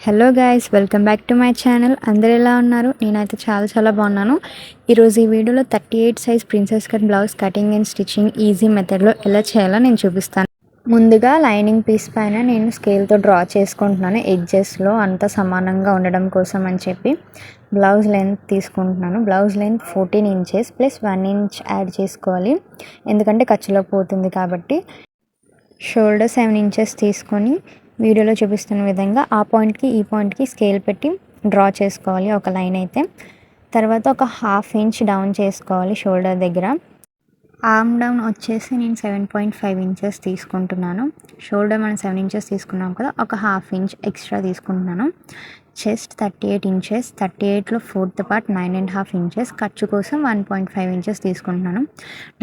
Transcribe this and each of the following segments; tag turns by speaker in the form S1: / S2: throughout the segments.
S1: Hello guys, welcome back to my channel. అందరు ఎలా ఉన్నారు? నేనైతే చాలా బాగున్నాను. ఈరోజు ఈ వీడియోలో 38 size princess cut blouse cutting and stitching easy మెథడ్లో ఎలా చేయాలో నేను చూపిస్తాను. ముందుగా లైనింగ్ పీస్ పైన నేను స్కేల్తో డ్రా చేసుకుంటున్నాను. ఎడ్జెస్లో అంతా సమానంగా ఉండడం కోసం అని చెప్పి బ్లౌజ్ లెంత్ తీసుకుంటున్నాను. Blouse length 14 inches plus 1 inch add చేసుకోవాలి, ఎందుకంటే ఖర్చులో పోతుంది కాబట్టి. షోల్డర్ 7 ఇంచెస్ తీసుకొని వీడియోలో చూపిస్తున్న విధంగా ఆ పాయింట్కి ఈ పాయింట్కి స్కేల్ పెట్టి డ్రా చేసుకోవాలి ఒక లైన్ అయితే. తర్వాత ఒక హాఫ్ ఇంచ్ డౌన్ చేసుకోవాలి షోల్డర్ దగ్గర. ఆర్మ్ డౌన్ వచ్చేసి నేను 7.5 ఇంచెస్ తీసుకుంటున్నాను. షోల్డర్ మనం 7 ఇంచెస్ తీసుకున్నాం కదా, ఒక హాఫ్ ఇంచ్ ఎక్స్ట్రా తీసుకుంటున్నాను. చెస్ట్ 38 ఇంచెస్, 38లో ఫోర్త్ పార్ట్ 9.5 ఇంచెస్, ఖర్చు కోసం 1.5 ఇంచెస్ తీసుకుంటున్నాను.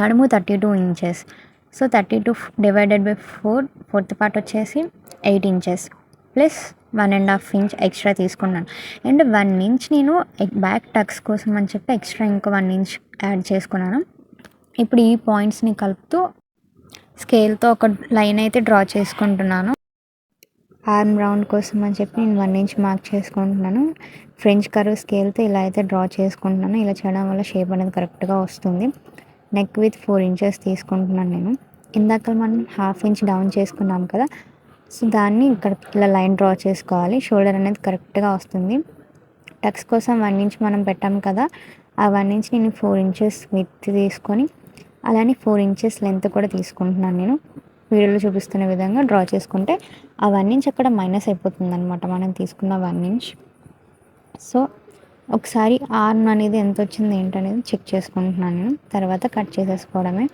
S1: నడుము 32 inches, so 32 divided by 4, fourth part వచ్చేసి 8 ఇంచెస్ ప్లస్ 1.5 ఇంచ్ ఎక్స్ట్రా తీసుకున్నాను. అండ్ 1 ఇంచ్ నేను బ్యాక్ టక్స్ కోసం అని చెప్పి ఎక్స్ట్రా ఇంకో 1 ఇంచ్ యాడ్ చేసుకున్నాను. ఇప్పుడు ఈ పాయింట్స్ని కలుపుతూ స్కేల్తో ఒక లైన్ అయితే డ్రా చేసుకుంటున్నాను. ఆర్మ్ రౌండ్ కోసం అని చెప్పి నేను 1 ఇంచ్ మార్క్ చేసుకుంటున్నాను. ఫ్రెంచ్ కర్వ్ స్కేల్తో ఇలా అయితే డ్రా చేసుకుంటున్నాను. ఇలా చేయడం వల్ల షేప్ అనేది కరెక్ట్గా వస్తుంది. నెక్ విత్ 4 ఇంచెస్ తీసుకుంటున్నాను నేను. ఇందాక మనం హాఫ్ ఇంచ్ డౌన్ చేసుకున్నాం కదా, సో దాన్ని ఇక్కడ ఇలా లైన్ డ్రా చేసుకోవాలి. షోల్డర్ అనేది కరెక్ట్గా వస్తుంది. టక్స్ కోసం 1 ఇంచ్ మనం పెట్టాం కదా, ఆ 1 ఇంచ్ నేను 4 ఇంచెస్ విత్ తీసుకొని అలానే 4 ఇంచెస్ లెంత్ కూడా తీసుకుంటున్నాను. నేను వీడియోలో చూపిస్తున్న విధంగా డ్రా చేసుకుంటే ఆ 1 ఇంచ్ అక్కడ మైనస్ అయిపోతుంది అనమాట, మనం తీసుకున్న 1 ఇంచ్. సో ఒకసారి ఆర్మ్ అనేది ఎంత వచ్చింది ఏంటనేది చెక్ చేసుకుంటున్నాను నేను. తర్వాత కట్ చేసేసుకోవడమే.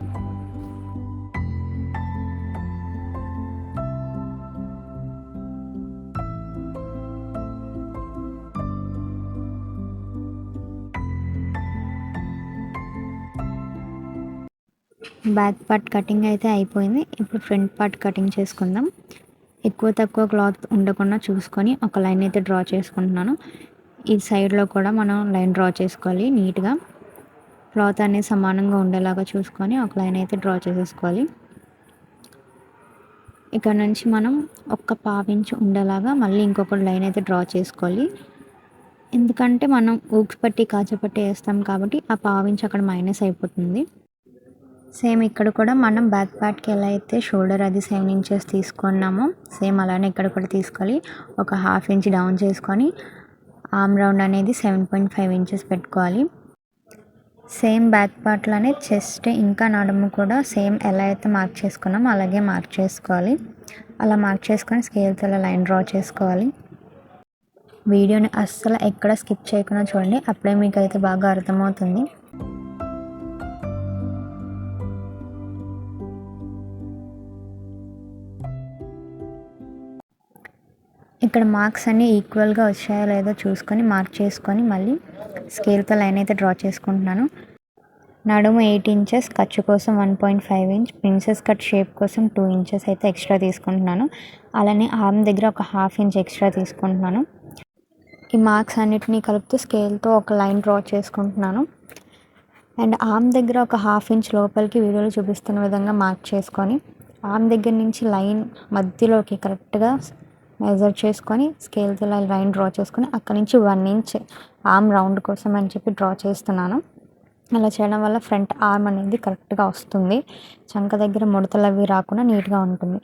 S1: బ్యాక్ పార్ట్ కటింగ్ అయితే అయిపోయింది. ఇప్పుడు ఫ్రంట్ పార్ట్ కటింగ్ చేసుకుందాం. ఎక్కువ తక్కువ క్లాత్ ఉండకుండా చూసుకొని ఒక లైన్ అయితే డ్రా చేసుకుంటున్నాను. ఈ సైడ్లో కూడా మనం లైన్ డ్రా చేసుకోవాలి నీట్గా. క్లాత్ అనేది సమానంగా ఉండేలాగా చూసుకొని ఒక లైన్ అయితే డ్రా చేసేసుకోవాలి. ఇక్కడ నుంచి మనం ఒక పావించు ఉండేలాగా మళ్ళీ ఇంకొక లైన్ అయితే డ్రా చేసుకోవాలి. ఎందుకంటే మనం ఊక్స్ పట్టి కాజపట్టి వేస్తాం కాబట్టి ఆ పావించు అక్కడ మైనస్ అయిపోతుంది. సేమ్ ఇక్కడ కూడా మనం బ్యాక్ పార్ట్కి ఎలా అయితే షోల్డర్ అది 7 ఇంచెస్ తీసుకున్నామో సేమ్ అలానే ఇక్కడ కూడా తీసుకోవాలి. ఒక హాఫ్ ఇంచ్ డౌన్ చేసుకొని ఆర్మ్ రౌండ్ అనేది 7.5 ఇంచెస్ పెట్టుకోవాలి. సేమ్ బ్యాక్ పార్ట్లోనే చెస్ట్ ఇంకా నడుము కూడా సేమ్ ఎలా అయితే మార్క్ చేసుకున్నామో అలాగే మార్క్ చేసుకోవాలి. అలా మార్క్ చేసుకొని స్కేల్తో లైన్ డ్రా చేసుకోవాలి. వీడియోని అస్సలు ఎక్కడ స్కిప్ చేయకుండా చూడండి, అప్పుడే మీకు అయితే బాగా అర్థమవుతుంది. ఇక్కడ మార్క్స్ అన్నీ ఈక్వల్గా వచ్చాయో లేదో చూసుకొని మార్క్ చేసుకొని మళ్ళీ స్కేల్తో లైన్ అయితే డ్రా చేసుకుంటున్నాను. నడుము 8 ఇంచెస్, ఖర్చు కోసం 1.5 ఇంచ్, ప్రిన్సెస్ కట్ షేప్ కోసం 2 ఇంచెస్ అయితే ఎక్స్ట్రా తీసుకుంటున్నాను. అలానే ఆర్మ్ దగ్గర ఒక హాఫ్ ఇంచ్ ఎక్స్ట్రా తీసుకుంటున్నాను. ఈ మార్క్స్ అన్నిటినీ కలుపుతూ స్కేల్తో ఒక లైన్ డ్రా చేసుకుంటున్నాను. అండ్ ఆర్మ్ దగ్గర ఒక హాఫ్ ఇంచ్ లోపలికి వీడియోలో చూపిస్తున్న విధంగా మార్క్ చేసుకొని ఆర్మ్ దగ్గర నుంచి లైన్ మధ్యలోకి కరెక్ట్గా మెజర్ చేసుకొని స్కేల్తో లైన్ డ్రా చేసుకొని అక్కడి నుంచి 1 ఇంచ్ ఆర్మ్ రౌండ్ కోసం అని చెప్పి డ్రా చేస్తున్నాను. అలా చేయడం వల్ల ఫ్రంట్ ఆర్మ్ అనేది కరెక్ట్గా వస్తుంది. చంక దగ్గర ముడతలు అవి రాకుండా నీట్గా ఉంటుంది.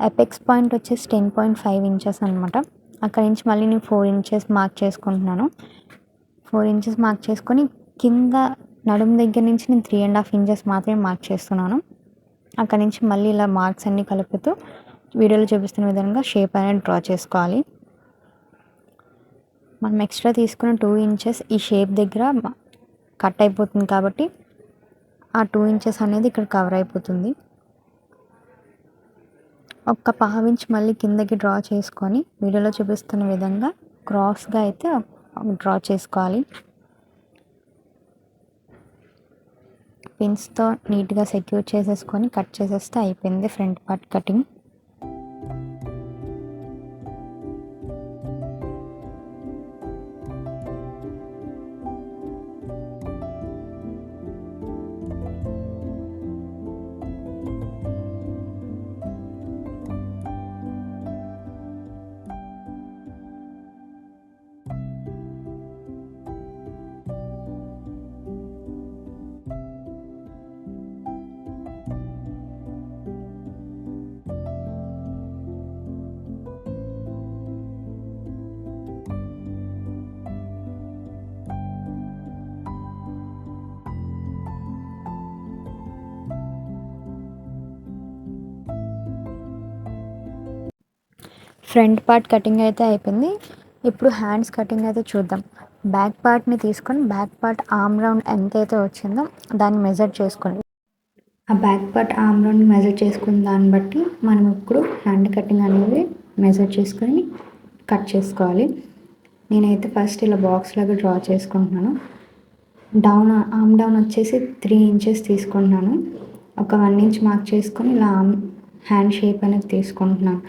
S1: ఎపెక్స్ పాయింట్ వచ్చేసి 10.5 ఇంచెస్ అనమాట. అక్కడి నుంచి మళ్ళీ నేను 4 ఇంచెస్ మార్క్ చేసుకుంటున్నాను. 4 ఇంచెస్ మార్క్ చేసుకొని కింద నడుము దగ్గర నుంచి నేను 3.5 ఇంచెస్ మాత్రమే మార్క్ చేస్తున్నాను. అక్కడి నుంచి మళ్ళీ ఇలా మార్క్స్ అన్నీ కలుపుతూ వీడియోలో చూపిస్తున్న విధంగా షేప్ అనేది డ్రా చేసుకోవాలి. మనం ఎక్స్ట్రా తీసుకున్న 2 ఇంచెస్ ఈ షేప్ దగ్గర కట్ అయిపోతుంది కాబట్టి ఆ 2 ఇంచెస్ అనేది ఇక్కడ కవర్ అయిపోతుంది. ఒక్క పావించ్ మళ్ళీ కిందకి డ్రా చేసుకొని వీడియోలో చూపిస్తున్న విధంగా క్రాస్గా అయితే డ్రా చేసుకోవాలి. పిన్స్తో నీట్గా సెక్యూర్ చేసేసుకొని కట్ చేసేస్తే అయిపోయింది front part cutting. Front part cutting అయితే అయిపోయింది. ఇప్పుడు హ్యాండ్స్ కటింగ్ అయితే చూద్దాం. బ్యాక్ పార్ట్ని తీసుకొని బ్యాక్ పార్ట్ ఆర్మ్ రౌండ్ ఎంతైతే వచ్చిందో దాన్ని మెజర్ చేసుకోండి. ఆ back part arm round measure చేసుకున్న దాన్ని బట్టి మనం ఇప్పుడు హ్యాండ్ కటింగ్ అనేది మెజర్ చేసుకొని కట్ చేసుకోవాలి. నేనైతే ఫస్ట్ ఇలా బాక్స్ లాగా డ్రా చేసుకుంటున్నాను. ఆర్మ్ డౌన్ వచ్చేసి 3 ఇంచెస్ తీసుకుంటున్నాను. ఒక 1 ఇంచ్ మార్క్ చేసుకొని ఇలా హ్యాండ్ షేప్ అనేది తీసుకుంటున్నాను.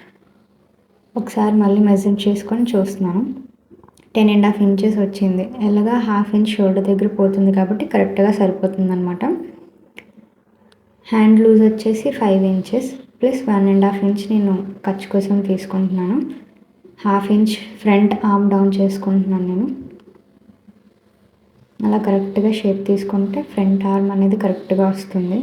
S1: ఒకసారి మళ్ళీ మెజర్ చేసుకొని చూస్తున్నాను. 10.5 ఇంచెస్ వచ్చింది. ఎలాగా 1/2 ఇంచ్ షోల్డర్ దగ్గర పోతుంది కాబట్టి కరెక్ట్గా సరిపోతుంది అనమాట. హ్యాండ్ లూజ్ వచ్చేసి 5 ఇంచెస్ ప్లస్ 1.5 ఇంచ్ నేను ఖర్చు కోసం తీసుకుంటున్నాను. 1/2 ఇంచ్ ఫ్రంట్ ఆర్మ్ డౌన్ చేసుకుంటున్నాను నేను. అలా కరెక్ట్గా షేప్ తీసుకుంటే ఫ్రంట్ ఆర్మ్ అనేది కరెక్ట్గా వస్తుంది.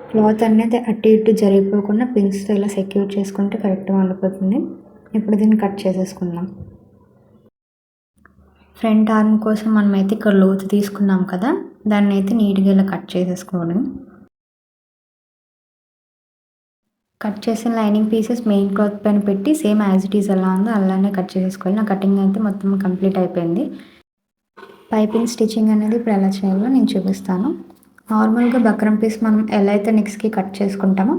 S1: క్లాత్ అనేది అటు ఇటు జరిగిపోకుండా పిన్స్తో ఇలా సెక్యూర్ చేసుకుంటే కరెక్ట్గా ఉండిపోతుంది. ఇప్పుడు దీన్ని కట్ చేసేసుకుందాం. ఫ్రంట్ ఆర్మ్ కోసం మనమైతే ఇక్కడ లోతు తీసుకున్నాం కదా, దాన్ని అయితే నీట్గా ఇలా కట్ చేసేసుకోవడం. కట్ చేసిన లైనింగ్ పీసెస్ మెయిన్ క్లాత్ పైన పెట్టి సేమ్ యాజ్ ఇట్ ఈజ్ ఎలా ఉందో అలానే కట్ చేసేసుకోవాలి. నా కటింగ్ అయితే మొత్తం కంప్లీట్ అయిపోయింది. పైపింగ్ స్టిచ్చింగ్ అనేది ఇప్పుడు ఎలా చేయాలో నేను చూపిస్తాను. నార్మల్గా బక్రం పీస్ మనం ఎలా అయితే నెక్స్ట్కి కట్ చేసుకుంటామో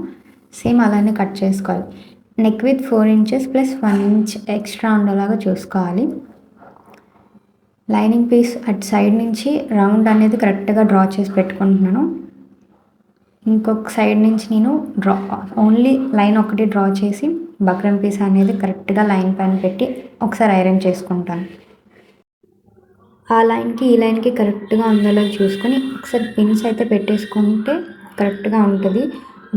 S1: సేమ్ అలానే కట్ చేసుకోవాలి. Neck with 4 inches plus 1 inch extra ఉండేలాగా చూసుకోవాలి. లైనింగ్ పీస్ అటు సైడ్ నుంచి రౌండ్ అనేది కరెక్ట్గా డ్రా చేసి పెట్టుకుంటున్నాను. ఇంకొక సైడ్ నుంచి నేను ఓన్లీ లైన్ ఒకటి డ్రా చేసి బక్రం పీస్ అనేది కరెక్ట్గా లైన్ పైన పెట్టి ఒకసారి ఐరన్ చేసుకుంటాను. ఆ లైన్కి ఈ లైన్కి కరెక్ట్గా ఉండేలా చూసుకొని ఒకసారి పిన్స్ అయితే పెట్టేసుకుంటే కరెక్ట్గా ఉంటుంది.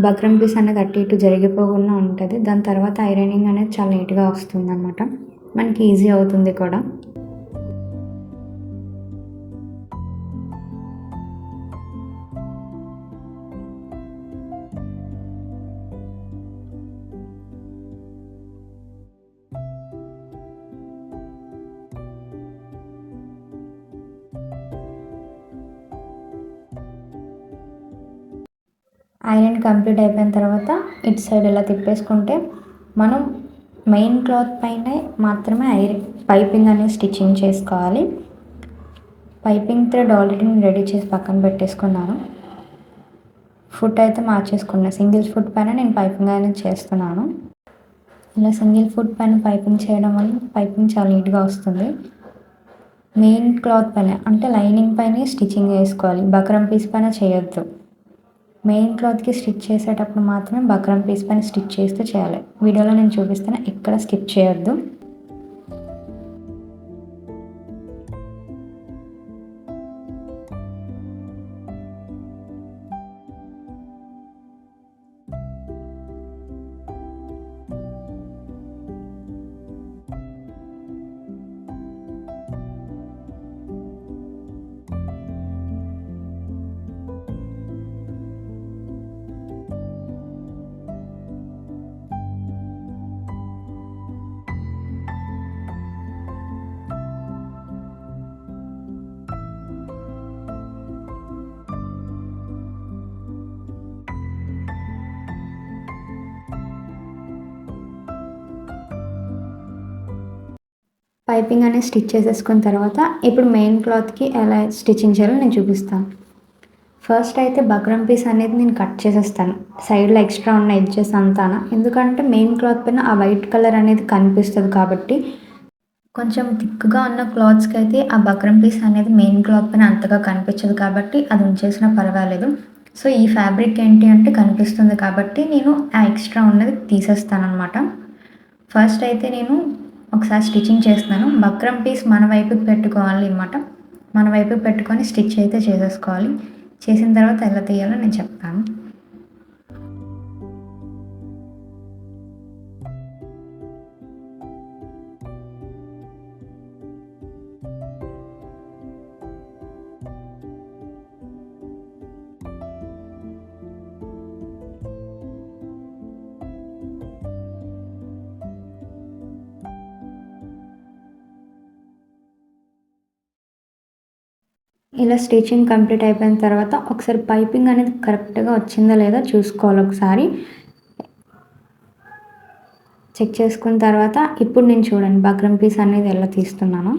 S1: బక్రం పీస్ అనేది అటు ఇటు జరిగిపోకుండా ఉంటుంది. దాని తర్వాత ఐరనింగ్ అనేది చాలా నీట్గా వస్తుంది అన్నమాట. మనకి ఈజీ అవుతుంది కూడా. ఐరన్ కంప్లీట్ అయిపోయిన తర్వాత ఇటు సైడ్ ఇలా తిప్పేసుకుంటే మనం మెయిన్ క్లాత్ పైన మాత్రమే పైపింగ్ అనేది స్టిచ్చింగ్ చేసుకోవాలి. పైపింగ్ థ్రెడ్ ఆల్రెడీ నేను రెడీ చేసి పక్కన పెట్టేసుకున్నాను. ఫుట్ అయితే మార్చేసుకున్నాను. సింగిల్ ఫుట్ పైన నేను పైపింగ్ అనేది చేస్తున్నాను. ఇలా సింగిల్ ఫుట్ పైన పైపింగ్ చేయడం వల్ల పైపింగ్ చాలా నీట్గా వస్తుంది. మెయిన్ క్లాత్ పైన అంటే లైనింగ్ పైన స్టిచ్చింగ్ చేసుకోవాలి. బక్రం పీస్ పైన చేయొద్దు. మెయిన్ క్లాత్కి స్టిచ్ చేసేటప్పుడు మాత్రమే బక్రం పీస్ పైన స్టిచ్ చేస్తూ చేయాలి. వీడియోలో నేను చూపిస్తాను, ఎక్కడ స్కిప్ చేయొద్దు. పైపింగ్ అనేది స్టిచ్ చేసేసుకున్న తర్వాత ఇప్పుడు మెయిన్ క్లాత్కి ఎలా స్టిచ్చింగ్ చేయాలో నేను చూపిస్తాను. ఫస్ట్ అయితే బక్రం పీస్ అనేది నేను కట్ చేసేస్తాను, సైడ్లో ఎక్స్ట్రా ఉన్న ఎడ్జెస్ అంతా. ఎందుకంటే మెయిన్ క్లాత్ పైన ఆ వైట్ కలర్ అనేది కనిపిస్తుంది కాబట్టి. కొంచెం థిక్గా ఉన్న క్లాత్స్కి అయితే ఆ బక్రం పీస్ అనేది మెయిన్ క్లాత్ పైన అంతగా కనిపించదు కాబట్టి అది ఉంచేసినా పర్వాలేదు. సో ఈ ఫ్యాబ్రిక్ ఏంటి అంటే కనిపిస్తుంది కాబట్టి నేను ఆ ఎక్స్ట్రా ఉన్నది తీసేస్తాను అనమాట. ఫస్ట్ అయితే నేను ఒకసారి స్టిచ్చింగ్ చేస్తున్నాను. బక్రం పీస్ మన వైపుకి పెట్టుకోవాలి అన్నమాట. మన వైపుకి పెట్టుకొని స్టిచ్ అయితే చేసేసుకోవాలి. చేసిన తర్వాత ఎలా తీయాలో నేను చెప్తాను. ఇలా స్టిచ్చింగ్ కంప్లీట్ అయిపోయిన తర్వాత ఒకసారి పైపింగ్ అనేది కరెక్ట్గా వచ్చిందా లేదా చూసుకోవాలి. ఒకసారి చెక్ చేసుకున్న తర్వాత ఇప్పుడు నేను చూడండి బక్రం పీస్ అనేది ఎలా తీస్తున్నాను.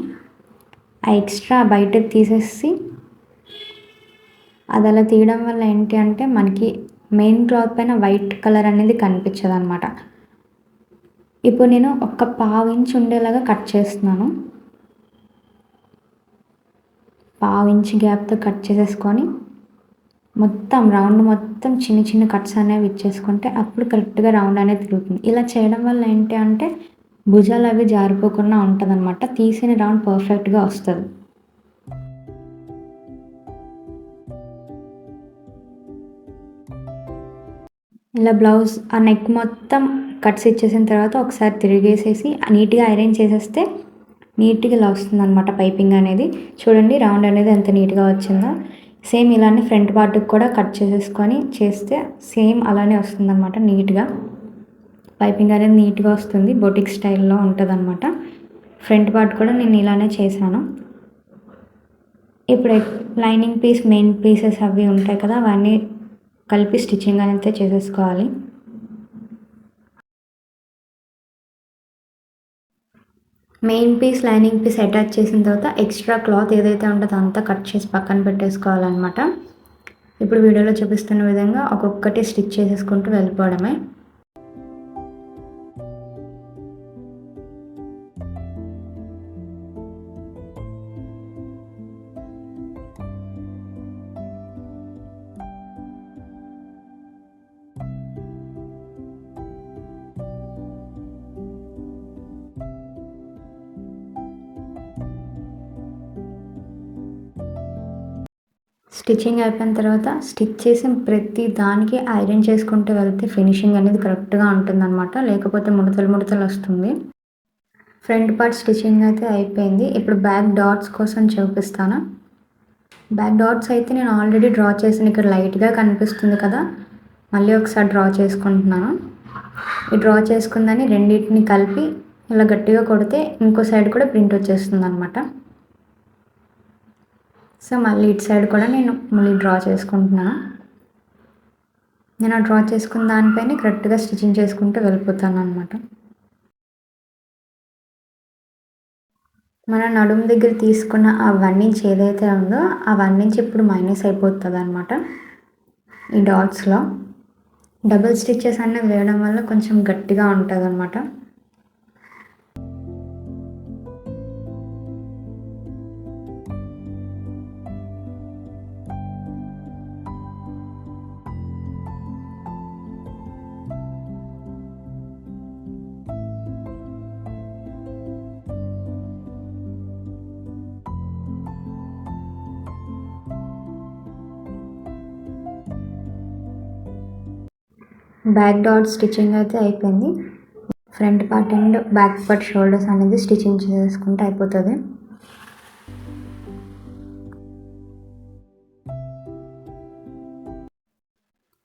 S1: ఆ ఎక్స్ట్రా బయటకు తీసేసి అది అలా తీయడం వల్ల ఏంటి అంటే మనకి మెయిన్ క్లాత్ పైన వైట్ కలర్ అనేది కనిపించదు అనమాట. ఇప్పుడు నేను ఒక 1/2 ఇంచ్ ఉండేలాగా కట్ చేస్తున్నాను. 1/2 ఇంచ్ గ్యాప్తో కట్ చేసేసుకొని మొత్తం రౌండ్ మొత్తం చిన్న చిన్న కట్స్ అనేవి ఇచ్చేసుకుంటే అప్పుడు కరెక్ట్గా రౌండ్ అనేది తిరుగుతుంది. ఇలా చేయడం వల్ల ఏంటి అంటే భుజాలు అవి జారిపోకుండా ఉంటుంది అనమాట. తీసిన రౌండ్ పర్ఫెక్ట్గా వస్తుంది. ఇలా బ్లౌజ్ ఆ నెక్ మొత్తం కట్స్ ఇచ్చేసిన తర్వాత ఒకసారి తిరిగేసేసి నీట్గా ఐరన్ చేసేస్తే నీట్గా ఇలా వస్తుంది అనమాట పైపింగ్ అనేది. చూడండి రౌండ్ అనేది ఎంత నీట్గా వచ్చిందో. సేమ్ ఇలానే ఫ్రంట్ పార్ట్కి కూడా కట్ చేసేసుకొని చేస్తే సేమ్ అలానే వస్తుంది అనమాట. నీట్గా పైపింగ్ అనేది నీట్గా వస్తుంది. బొటిక్ స్టైల్లో ఉంటుంది అనమాట. ఫ్రంట్ పార్ట్ కూడా నేను ఇలానే చేశాను. ఇప్పుడు లైనింగ్ పీస్ మెయిన్ పీసెస్ అవి ఉంటాయి కదా, అవన్నీ కలిపి స్టిచ్చింగ్ అనేది చేసేసుకోవాలి. Main piece lining piece attach చేసిన తర్వాత ఎక్స్ట్రా క్లాత్ ఏదైతే ఉంటుందో అంతా కట్ చేసి పక్కన పెట్టేసుకోవాలన్నమాట. ఇప్పుడు వీడియోలో చూపిస్తున్న విధంగా ఒక్కొక్కటి స్టిచ్ చేసేసుకుంటూ వెళ్ళిపోవడమే. స్టిచ్చింగ్ అయిపోయిన తర్వాత స్టిచ్ చేసిన ప్రతి దానికి ఐరన్ చేసుకుంటూ వెళ్తే ఫినిషింగ్ అనేది కరెక్ట్గా ఉంటుందన్నమాట. లేకపోతే ముడతలు వస్తుంది. ఫ్రంట్ పార్ట్ స్టిచ్చింగ్ అయితే అయిపోయింది. ఇప్పుడు బ్యాక్ డాట్స్ కోసం చూపిస్తాను. బ్యాక్ డాట్స్ అయితే నేను ఆల్రెడీ డ్రా చేసిన, ఇక్కడ లైట్గా కనిపిస్తుంది కదా, మళ్ళీ ఒకసారి డ్రా చేసుకుంటున్నాను. ఈ డ్రా చేసుకుందని రెండింటిని కలిపి ఇలా గట్టిగా కొడితే ఇంకో సైడ్ కూడా ప్రింట్ వచ్చేస్తుంది అనమాట. సో మళ్ళీ ఇటు సైడ్ కూడా నేను మళ్ళీ డ్రా చేసుకుంటున్నాను. నేను ఆ డ్రా చేసుకున్న దానిపైన కరెక్ట్గా స్టిచ్చింగ్ చేసుకుంటూ వెళ్ళిపోతాను అనమాట. మన నడుము దగ్గర తీసుకున్న ఆ 1 ఇంచ్ ఏదైతే ఉందో ఆ 1 ఇంచ్ ఇప్పుడు మైనస్ అయిపోతుంది అనమాట. ఈ డాట్స్లో డబుల్ స్టిచ్చెస్ అన్నీ వేయడం వల్ల కొంచెం గట్టిగా ఉంటుంది అనమాట. బ్యాక్ డాట్ స్టిచ్చింగ్ అయితే అయిపోయింది. Front part and back part shoulders అనేది స్టిచ్చింగ్ చేసుకుంటే అయిపోతుంది.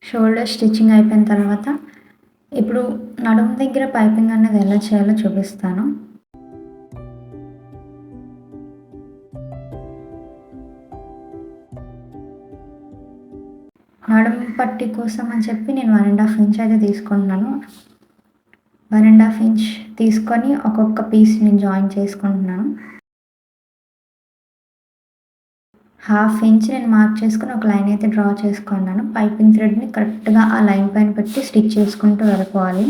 S1: షోల్డర్ స్టిచ్చింగ్ అయిపోయిన తర్వాత ఇప్పుడు నడుము దగ్గర పైపింగ్ అనేది ఎలా చేయాలో చూపిస్తాను. నడుము పట్టి కోసం అని చెప్పి నేను 1.5 ఇంచ్ అయితే తీసుకుంటున్నాను. 1.5 ఇంచ్ తీసుకొని ఒక్కొక్క పీస్ నేను జాయిన్ చేసుకుంటున్నాను. 1/2 ఇంచ్ నేను మార్క్ చేసుకుని ఒక లైన్ అయితే డ్రా చేసుకున్నాను. పైపింగ్ థ్రెడ్ని కరెక్ట్గా ఆ లైన్ పైన పెట్టి స్టిచ్ చేసుకుంటూ వెళ్ళిపోవాలి.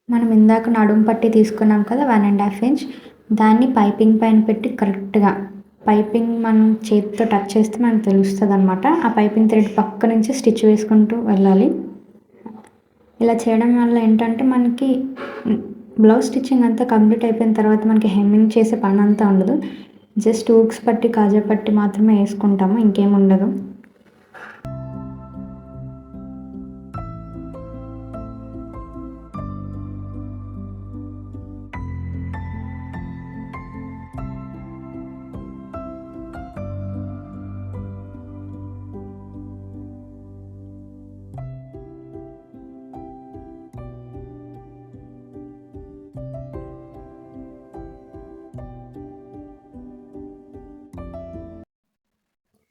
S1: మనం ఇందాక నడుము పట్టి తీసుకున్నాం కదా 1.5 ఇంచ్, దాన్ని పైపింగ్ పైన పెట్టి కరెక్ట్గా పైపింగ్ మనం చేతితో టచ్ చేస్తే మనకు తెలుస్తుంది అనమాట. ఆ పైపింగ్ థ్రెడ్ పక్క నుంచి స్టిచ్ వేసుకుంటూ వెళ్ళాలి. ఇలా చేయడం వల్ల ఏంటంటే మనకి బ్లౌజ్ స్టిచ్చింగ్ అంతా కంప్లీట్ అయిపోయిన తర్వాత మనకి హెమ్మింగ్ చేసే పని అంతా ఉండదు. జస్ట్ హూక్స్ పట్టి కాజా పట్టి మాత్రమే వేసుకుంటాము, ఇంకేం ఉండదు.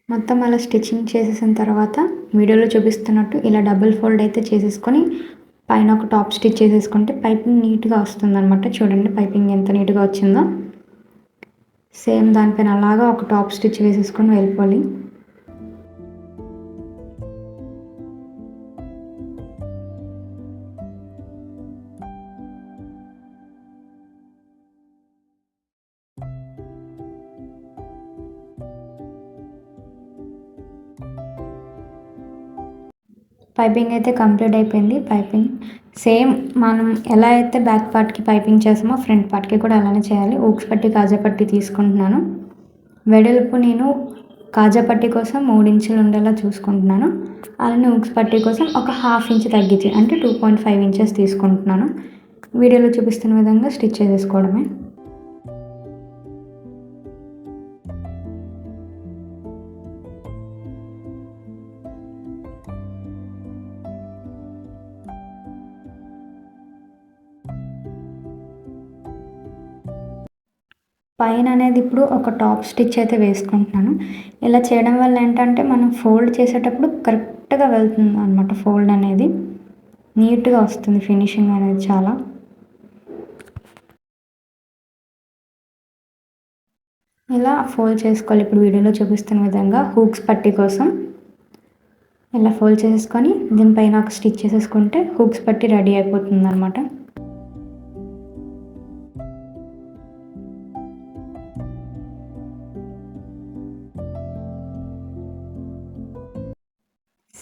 S1: మొత్తం అలా స్టిచ్చింగ్ చేసేసిన తర్వాత వీడియోలో చూపిస్తున్నట్టు ఇలా డబుల్ ఫోల్డ్ అయితే చేసేసుకొని పైన ఒక టాప్ స్టిచ్ చేసేసుకుంటే పైపింగ్ నీట్గా వస్తుందన్నమాట. చూడండి పైపింగ్ ఎంత నీట్గా వచ్చిందో. సేమ్ దానిపైన అలాగా ఒక టాప్ స్టిచ్ వేసేసుకొని వెళ్ళిపోవాలి. పైపింగ్ అయితే కంప్లీట్ అయిపోయింది. పైపింగ్ సేమ్ మనం ఎలా అయితే బ్యాక్ పార్ట్కి పైపింగ్ చేసామో ఫ్రంట్ పార్ట్కి కూడా అలానే చేయాలి. ఊక్స్ పట్టి కాజా పట్టి తీసుకుంటున్నాను. వెడల్పు నేను కాజా పట్టి కోసం 3 ఇంచులు ఉండేలా చూసుకుంటున్నాను. అలానే ఊక్స్ పట్టి కోసం ఒక 1/2 ఇంచ్ తగ్గించి అంటే 2.5 ఇంచెస్ తీసుకుంటున్నాను. వీడియోలో చూపిస్తున్న విధంగా స్టిచ్ చేసేసుకోవడమే. పైన అనేది ఇప్పుడు ఒక టాప్ స్టిచ్ అయితే వేసుకుంటున్నాను. ఇలా చేయడం వల్ల ఏంటంటే మనం ఫోల్డ్ చేసేటప్పుడు కరెక్ట్గా వెళ్తుంది అనమాట. ఫోల్డ్ అనేది నీట్గా వస్తుంది, ఫినిషింగ్ అనేది చాలా. ఇలా ఫోల్డ్ చేసుకోవాలి. ఇప్పుడు వీడియోలో చూపిస్తున్న విధంగా హూక్స్ పట్టి కోసం ఇలా ఫోల్డ్ చేసుకొని దీనిపైన ఒక స్టిచ్ చేసేసుకుంటే హూక్స్ పట్టి రెడీ అయిపోతుంది అనమాట.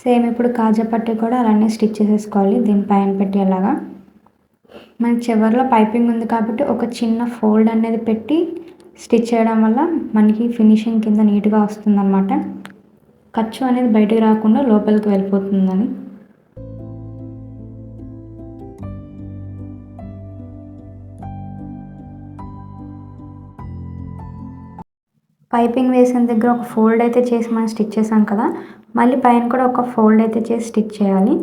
S1: సేమ్ ఇప్పుడు కాజా పట్టి కూడా అలానే స్టిచ్ చేసేసుకోవాలి. దీనిపైన పెట్టి అలాగా మనకి చివరిలో పైపింగ్ ఉంది కాబట్టి ఒక చిన్న ఫోల్డ్ అనేది పెట్టి స్టిచ్ చేయడం వల్ల మనకి ఫినిషింగ్ కింద నీట్గా వస్తుందన్నమాట. ఖర్చు అనేది బయటకు రాకుండా లోపలికి వెళ్ళిపోతుందని. పైపింగ్ వేసిన దగ్గర ఒక ఫోల్డ్ అయితే చేసి మనం స్టిచ్ చేసాం కదా, మళ్ళీ పైన కూడా ఒక ఫోల్డ్ అయితే చేసి స్టిచ్ చేయాలి.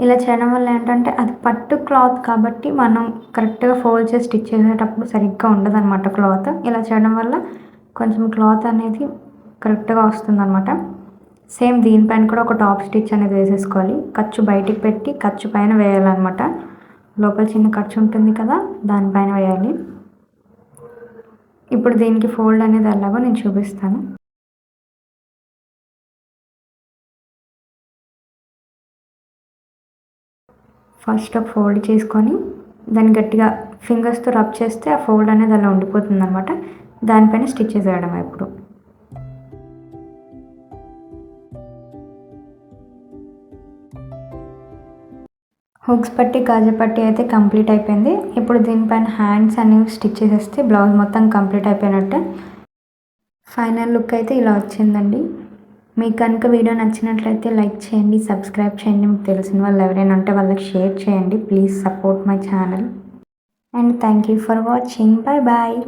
S1: ఇలా చేయడం వల్ల ఏంటంటే అది పట్టు క్లాత్ కాబట్టి మనం కరెక్ట్గా ఫోల్డ్ చేసి స్టిచ్ చేసేటప్పుడు సరిగ్గా ఉండదన్నమాట క్లాత్. ఇలా చేయడం వల్ల కొంచెం క్లాత్ అనేది కరెక్ట్గా వస్తుందన్నమాట. సేమ్ దీనిపైన కూడా ఒక టాప్ స్టిచ్ అనేది వేసేసుకోవాలి. ఖర్చు బయటికి పెట్టి ఖర్చు పైన వేయాలన్నమాట. లోపల చిన్న ఖర్చు ఉంటుంది కదా, దానిపైన వేయాలి. ఇప్పుడు దీనికి ఫోల్డ్ అనేది ఎలాగో నేను చూపిస్తాను. ఫస్ట్ ఒక ఫోల్డ్ చేసుకొని దాన్ని గట్టిగా ఫింగర్స్తో రబ్ చేస్తే ఆ ఫోల్డ్ అనేది అలా ఉండిపోతుంది అనమాట. దానిపైన స్టిచ్ చేసేయడం. ఇప్పుడు హుక్స్ పట్టి కాజా పట్టి అయితే కంప్లీట్ అయిపోయింది. ఇప్పుడు దీనిపైన హ్యాండ్స్ అనేవి స్టిచ్ చేసేస్తే బ్లౌజ్ మొత్తం కంప్లీట్ అయిపోయినట్టే. ఫైనల్ లుక్ అయితే ఇలా వచ్చిందండి. మీకు కనుక వీడియో నచ్చినట్లయితే లైక్ చేయండి, సబ్స్క్రైబ్ చేయండి. మీకు తెలిసిన వాళ్ళు ఎవరైనా ఉంటే వాళ్ళకి షేర్ చేయండి. Please support my channel and thank you for watching. Bye bye.